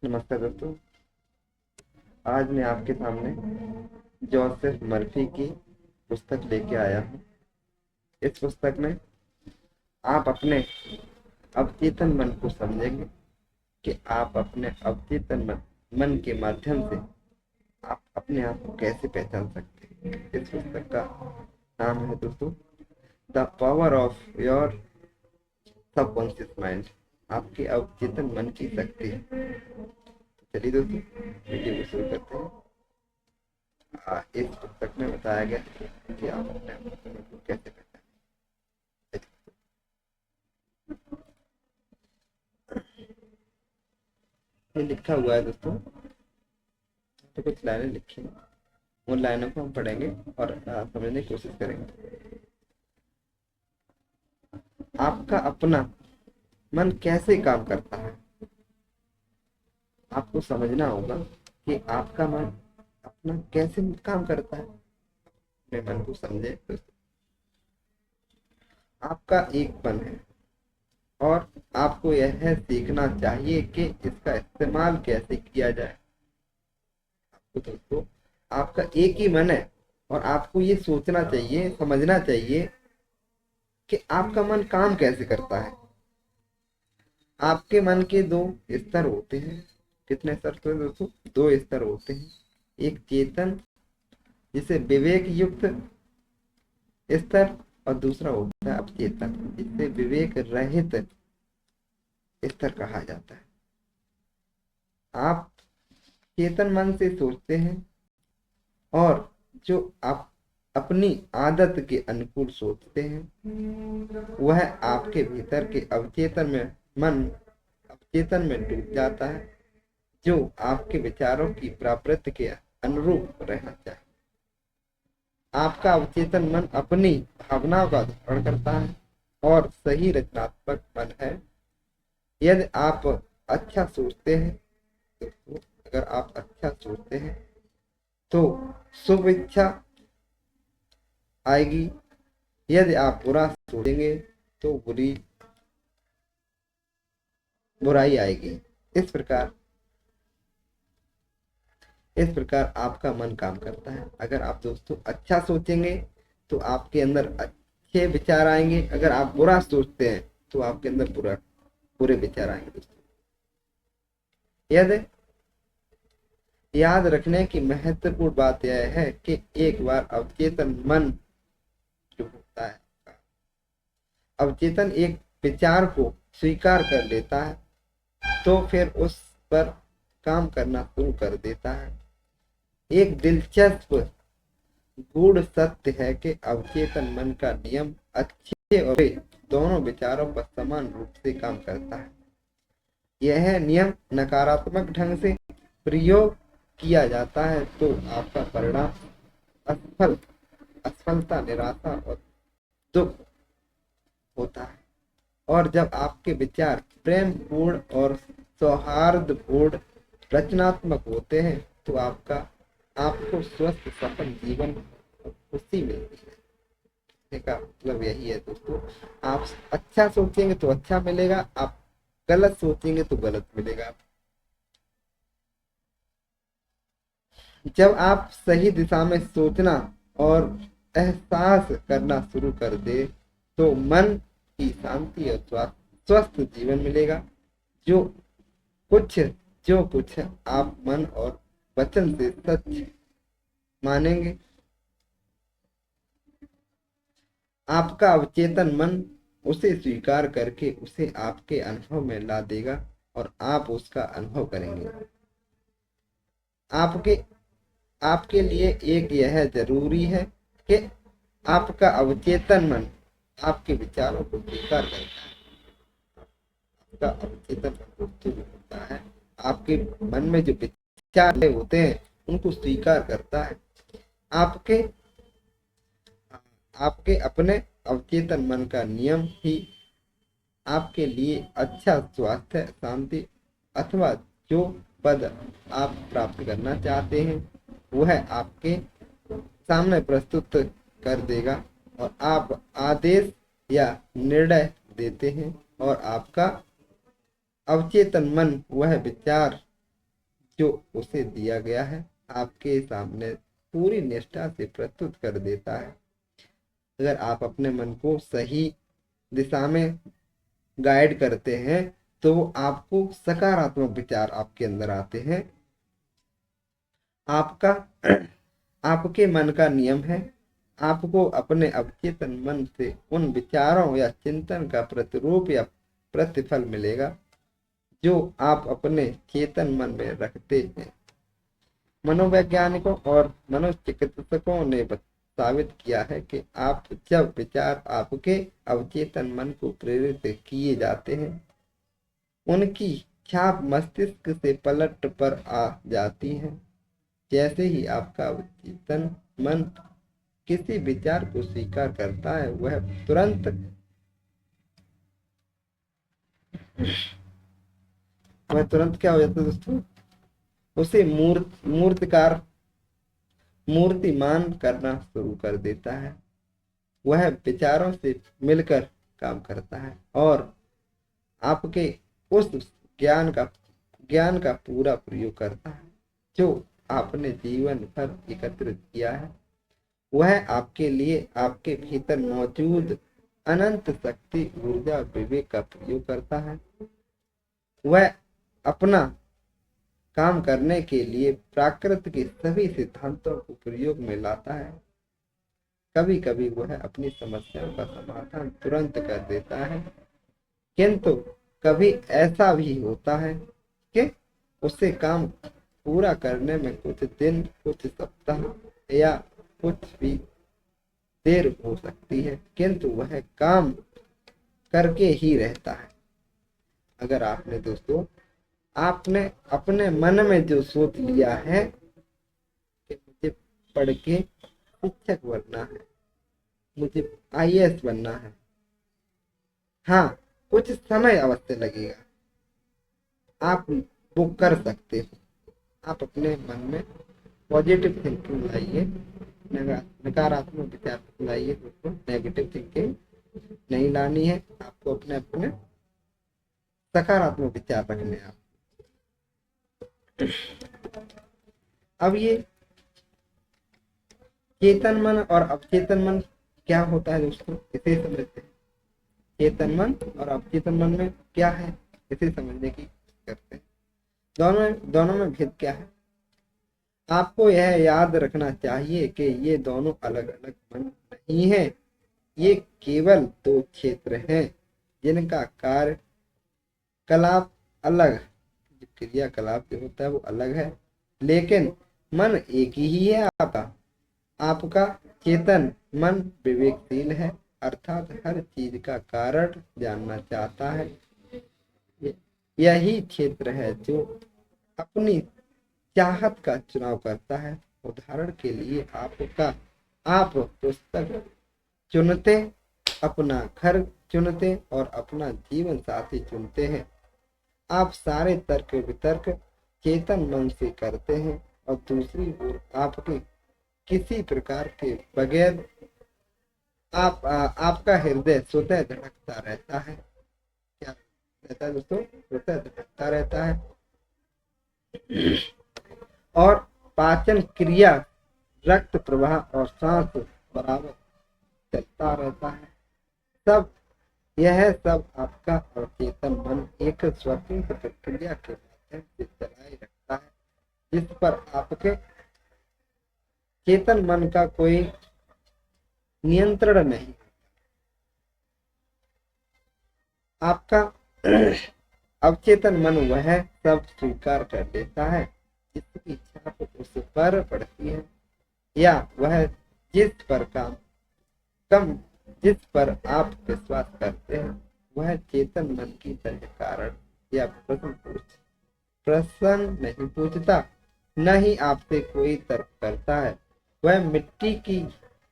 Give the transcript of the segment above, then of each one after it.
नमस्कार दोस्तों। आज मैं आपके सामने जोसेफ मर्फी की पुस्तक लेके आया हूँ। इस पुस्तक में आप अपने अवचेतन मन को समझेंगे कि आप अपने अवचेतन मन के माध्यम से आप अपने आप को कैसे पहचान सकते हैं। इस पुस्तक का नाम है दोस्तों the power of your subconscious mind, आपके अवचेतन मन की शक्ति। चलिए दोस्तों, वीडियो को शुरू करते हैं। इस पुस्तक में बताया गया है कि आप अपने आप को कैसे पहचानें। ये लिखा हुआ है दोस्तों, तो कुछ लाइनें लिखी हैं, उन लाइनों को हम पढ़ेंगे और समझने की कोशिश करेंगे। आपका अपना मन कैसे काम करता है, आपको समझना होगा कि आपका मन अपना कैसे काम करता है। अपने मन को समझे दोस्तों। आपका एक मन है और आपको यह सीखना चाहिए कि इसका इस्तेमाल कैसे किया जाए। आपको दोस्तों, आपका एक ही मन है और आपको ये सोचना चाहिए, समझना चाहिए कि आपका मन काम कैसे करता है। आपके मन के दो स्तर होते हैं। कितने स्तर होते हैं दोस्तों? दो स्तर होते हैं। एक चेतन जिसे विवेक युक्त स्तर, और दूसरा होता है अवचेतन जिसे विवेक रहित स्तर कहा जाता है। आप चेतन मन से सोचते हैं और जो आप अपनी आदत के अनुकूल सोचते हैं वह आपके भीतर के अवचेतन में डूब जाता है, जो आपके विचारों की प्रवृत्ति के अनुरूप रहना चाहिए। आपका अवचेतन मन अपनी भावनाओं का धारण करता है और सही रचनात्मक मन है। यदि आप अच्छा सोचते हैं तो अगर आप अच्छा सोचते हैं तो शुभ इच्छा आएगी। यदि आप बुरा सोचेंगे तो बुराई आएगी। इस प्रकार आपका मन काम करता है। अगर आप दोस्तों अच्छा सोचेंगे तो आपके अंदर अच्छे विचार आएंगे। अगर आप बुरा सोचते हैं तो आपके अंदर बुरे विचार आएंगे दोस्तों। यदि याद रखने की महत्वपूर्ण बात यह है कि एक बार अवचेतन मन जो होता है, अवचेतन एक विचार को स्वीकार कर लेता है तो फिर उस पर काम करना शुरू कर देता है। एक दिलचस्प गूढ़ सत्य है कि अवचेतन मन का नियम अच्छे और बुरे दोनों विचारों पर समान रूप से काम करता है। यह नियम नकारात्मक ढंग से प्रयोग किया जाता है तो आपका परिणाम असफलता, निराशा और दुख होता है। और जब आपके विचार प्रेम पूर्ण और सौहार्दपूर्ण रचनात्मक होते हैं तो आपको स्वस्थ सफल जीवन और खुशी मिलती है। कहने का मतलब यही है दोस्तों, आप अच्छा सोचेंगे तो अच्छा मिलेगा, आप गलत सोचेंगे तो गलत मिलेगा। जब आप सही दिशा में सोचना और एहसास करना शुरू कर दे तो मन की शांति और स्वस्थ जीवन मिलेगा। जो कुछ जो कुछ आप मन और वचन से सच मानेंगे, आपका अवचेतन मन उसे स्वीकार करके उसे आपके अनुभव में ला देगा और आप उसका अनुभव करेंगे। आपके आपके लिए एक यह जरूरी है कि आपका अवचेतन मन आपके विचारों को स्वीकार करता है। आपका अवचेतन मन जो होता है, आपके मन में जो विचार होते हैं उनको स्वीकार करता है। आपके आपके अपने अवचेतन मन का नियम ही आपके लिए अच्छा स्वास्थ्य, शांति अथवा जो पद आप प्राप्त करना चाहते हैं वह आपके सामने प्रस्तुत कर देगा और आप आदेश या निर्णय देते हैं और आपका अवचेतन मन वह विचार जो उसे दिया गया है आपके सामने पूरी निष्ठा से प्रस्तुत कर देता है। अगर आप अपने मन को सही दिशा में गाइड करते हैं तो आपको सकारात्मक विचार आपके अंदर आते हैं। आपका आपके मन का नियम है, आपको अपने अवचेतन मन से उन विचारों या चिंतन का प्रतिरूप या प्रतिफल मिलेगा जो आप अपने चेतन मन में रखते हैं। मनोवैज्ञानिकों और मनोचिकित्सकों ने साबित किया है कि आप जब विचार आपके अवचेतन मन को प्रेरित किए जाते हैं, उनकी छाप मस्तिष्क से पलट पर आ जाती है। जैसे ही आपका अवचेतन मन किसी विचार को स्वीकार करता है, वह तुरंत क्या हो जाता है दोस्तों, उसे मूर्तिमान करना शुरू कर देता है। वह विचारों से मिलकर काम करता है और आपके उस ज्ञान का पूरा प्रयोग करता है जो आपने जीवन भर एकत्रित किया है। वह आपके लिए आपके भीतर मौजूद अनंत शक्ति, ऊर्जा, विवेक का प्रयोग करता है। वह अपना काम करने के लिए प्राकृत के सभी सिद्धांतों को प्रयोग में लाता है। कभी कभी वह अपनी समस्याओं का समाधान तुरंत कर देता है, किंतु कभी ऐसा भी होता है कि उसे काम पूरा करने में कुछ दिन, कुछ सप्ताह या कुछ भी देर हो सकती है, किंतु वह काम करके ही रहता है। अगर आपने अपने मन में जो सोच लिया है कि मुझे पढ़ के शिक्षक बनना है, मुझे IAS बनना है, हाँ कुछ समय अवश्य लगेगा, आप वो कर सकते हो। आप अपने मन में पॉजिटिव थिंकिंग लाइए, नकारात्मक विचार लाइए, उसको नेगेटिव थिंकिंग नहीं लानी है। आपको अपने सकारात्मक विचार रखने हैं। अब ये चेतन मन और अवचेतन मन क्या होता है दोस्तों, इसे समझते हैं। चेतन मन और अवचेतन मन में क्या है, इसे समझने की करते हैं। दोनों में भेद क्या है। आपको यह याद रखना चाहिए कि ये दोनों अलग अलग मन नहीं है, ये केवल दो क्षेत्र हैं जिनका कार्यकलाप अलग, क्रियाकलाप जो होता है वो अलग है, लेकिन मन एक ही है। आपका चेतन मन विवेकशील है, अर्थात हर चीज का कारण जानना चाहता है। यही क्षेत्र है जो अपनी चाहत का चुनाव करता है। उदाहरण के लिए आप पुस्तक चुनते, अपना घर चुनते और अपना जीवन साथी चुनते हैं। आप सारे तर्क वितर्क चेतन मन से करते हैं और दूसरी ओर आपके किसी प्रकार के बगैर आपका हृदय स्वतः धड़कता रहता है। क्या रहता है दोस्तों, स्वतः धड़कता रहता है और पाचन क्रिया, रक्त प्रवाह और सांस बराबर चलता रहता है। यह सब आपका अवचेतन मन एक स्वतंत्र प्रक्रिया के माध्यम से चलाए रखता है, जिस पर आपके चेतन मन का कोई नियंत्रण नहीं। आपका अवचेतन मन वह सब स्वीकार कर लेता है जिसकी छाप उस पर पड़ती है, या वह जिस पर आप विश्वास करते हैं, वह चेतन मन की तरह कारण या प्रश्न नहीं पूछता, न ही आपसे कोई तर्क करता है। वह मिट्टी की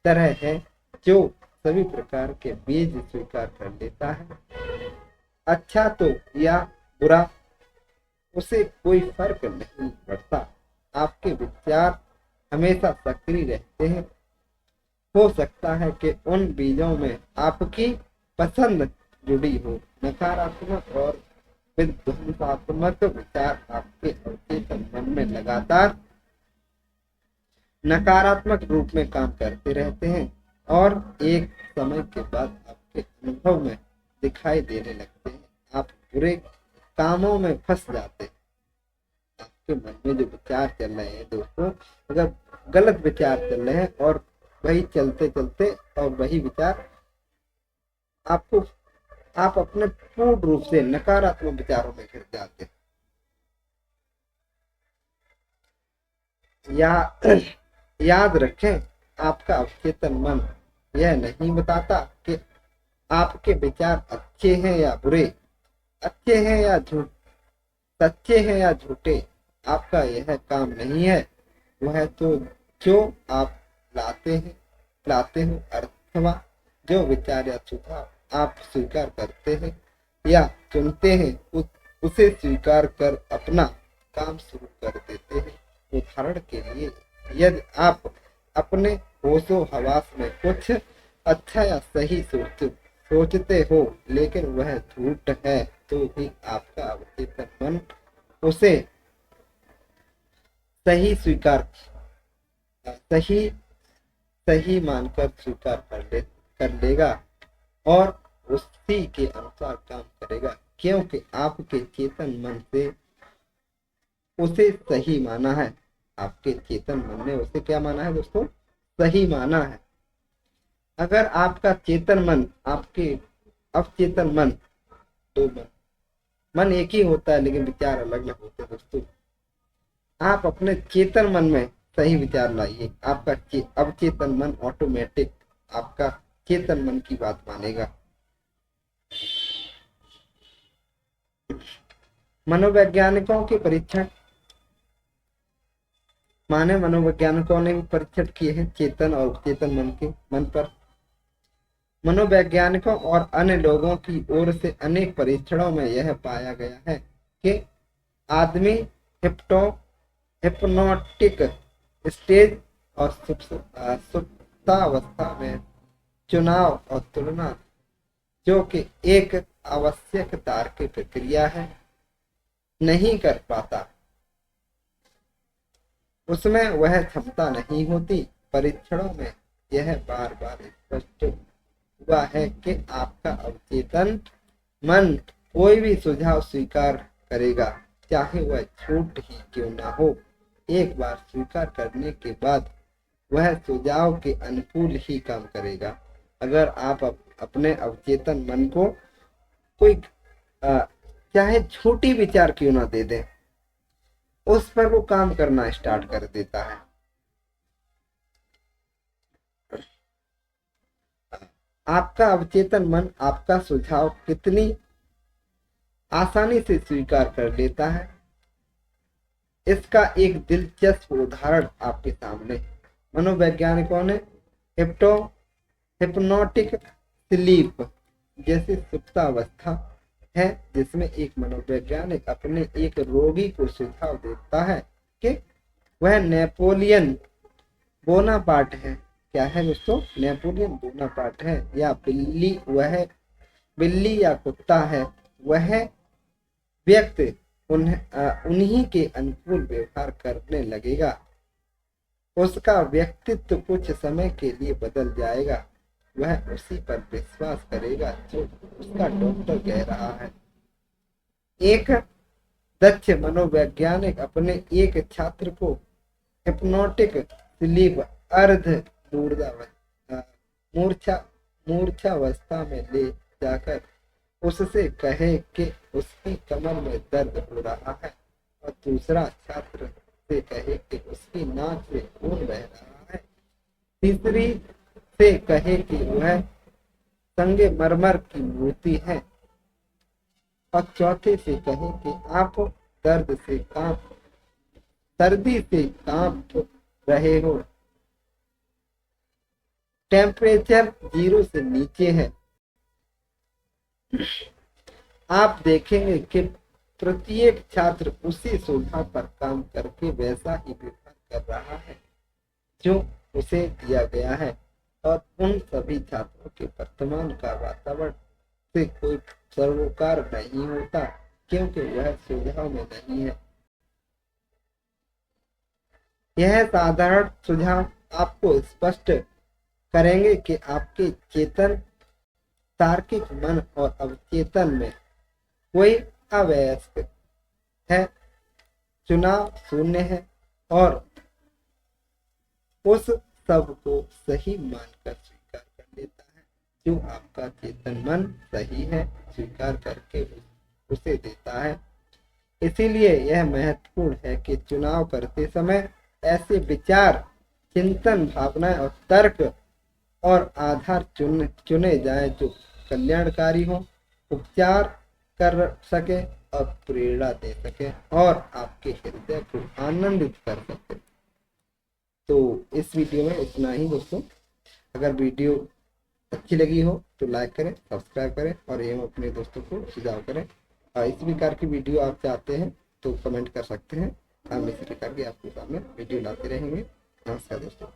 तरह है जो सभी प्रकार के बीज स्वीकार कर लेता है। अच्छा तो या बुरा उसे कोई फर्क नहीं पड़ता। आपके विचार हमेशा सक्रिय रहते हैं। हो सकता है कि उन बीजों में आपकी पसंद जुड़ी हो, नकारात्मक और विध्वंसात्मक विचार आपके अवचेतन मन में लगातार नकारात्मक रूप में काम करते रहते हैं और एक समय के बाद आपके अनुभव में दिखाई देने लगते हैं। आप बुरे कामों में फंस जाते हैं। आपके मन में जो विचार चल रहे हैं दोस्तों, अगर गलत विचार चल रहे हैं और वही चलते चलते और वही विचार आपको, आप अपने पूर्ण रूप से नकारात्मक विचारों में घिर जाते हैं। याद रखें, आपका अवचेतन मन यह नहीं बताता कि आपके विचार अच्छे हैं या बुरे, अच्छे हैं या सच्चे हैं या झूठे। आपका यह काम नहीं है। वह तो जो आप लाते हो अथवा जो विचार या सुझाव आप स्वीकार करते हैं या चुनते हैं, उसे स्वीकार कर अपना काम शुरू कर देते हैं। उदाहरण के लिए, यदि आप अपने होशो हवास में कुछ अच्छा या सही सोचते हो लेकिन वह झूठ है, तो भी आपका अवचेतन मन उसे सही सही मानकर स्वीकार कर लेगा और उसी के अनुसार काम करेगा, क्योंकि आपके चेतन मन से उसे सही माना है। आपके चेतन मन ने उसे क्या माना है दोस्तों? सही माना है। अगर आपका चेतन मन, आपके अवचेतन मन, दो मन एक ही होता है लेकिन विचार अलग अलग होते हैं दोस्तों। आप अपने चेतन मन में सही विचार लाइए, आपका अवचेतन मन ऑटोमेटिक आपका चेतन मन की बात मानेगा। मनोवैज्ञानिकों के परीक्षण, मनोवैज्ञानिकों ने भी परीक्षण किए हैं चेतन और उपचेतन मन पर। मनोवैज्ञानिकों और अन्य लोगों की ओर से अनेक परीक्षणों में यह पाया गया है कि आदमी हिप्नोटिक स्टेज और सुप्तावस्था में चुनाव और तुलना, जो कि एक आवश्यक तार्किक प्रक्रिया है, नहीं कर पाता। उसमें वह क्षमता नहीं होती। परीक्षणों में यह बार बार स्पष्ट हुआ है कि आपका अवचेतन मन कोई भी सुझाव स्वीकार करेगा, चाहे वह झूठ ही क्यों ना हो। एक बार स्वीकार करने के बाद वह सुझाव के अनुकूल ही काम करेगा। अगर आप अपने अवचेतन मन को कोई चाहे छोटी विचार क्यों ना दे दें, उस पर वो काम करना स्टार्ट कर देता है। आपका अवचेतन मन आपका सुझाव कितनी आसानी से स्वीकार कर लेता है, इसका एक दिलचस्प उदाहरण आपके सामने। मनोवैज्ञानिकों ने हिप्नोटिक स्लीप जैसी सुप्तावस्था है, जिसमें एक मनोवैज्ञानिक अपने एक रोगी को सुझाव देता है कि वह नेपोलियन बोनापार्ट है। क्या है दोस्तों? नेपोलियन बोनापार्ट है, या वह बिल्ली या कुत्ता है। वह व्यक्ति उन्हीं के अनुकूल व्यवहार करने लगेगा। उसका व्यक्तित्व कुछ समय के लिए बदल जाएगा। वह उसी पर विश्वास करेगा जो उसका डॉक्टर कह रहा है। एक दक्ष मनोवैज्ञानिक अपने एक छात्र को हिप्नोटिक स्लीप अर्ध मूर्छावस्था में ले जाकर उससे कहे कि उसकी कमर में दर्द हो रहा है, और दूसरा छात्र से कहे कि उसकी नाक से खून बह रहा है, तीसरी से कहे कि वह संगमरमर की मूर्ति है, और चौथे से कहे कि आप सर्दी से कांप रहे हो, टेम्परेचर 0 से नीचे है। आप देखेंगे कि प्रत्येक छात्र उसी सुझाव पर काम करके वैसा ही व्यवहार कर रहा है जो उसे दिया गया है, और उन सभी छात्रों के वर्तमान का वातावरण से कोई सरोकार नहीं होता। क्योंकि वह सुझाव में नहीं है। यह साधारण सुझाव आपको स्पष्ट करेंगे कि आपके चेतन, तार्किक मन और अवचेतन में कोई अव्यवस्थित है, चुनाव शून्य है और उस सब को सही मानकर स्वीकार कर लेता है जो आपका चेतन मन सही है स्वीकार करके उसे देता है। इसीलिए यह महत्वपूर्ण है कि चुनाव करते समय ऐसे विचार, चिंतन, भावनाएं और तर्क और आधार चुने जाएं जो कल्याणकारी हो, उपचार कर सके और प्रेरणा दे सके और आपके हृदय को आनंदित कर सके। तो इस वीडियो में इतना ही दोस्तों। अगर वीडियो अच्छी लगी हो तो लाइक करें, सब्सक्राइब करें और एवं अपने दोस्तों को सुझाव करें। और इस प्रकार की वीडियो आप चाहते हैं तो कमेंट कर सकते हैं। हम इसी प्रकार की आपके सामने वीडियो लाते रहेंगे। नमस्कार दोस्तों।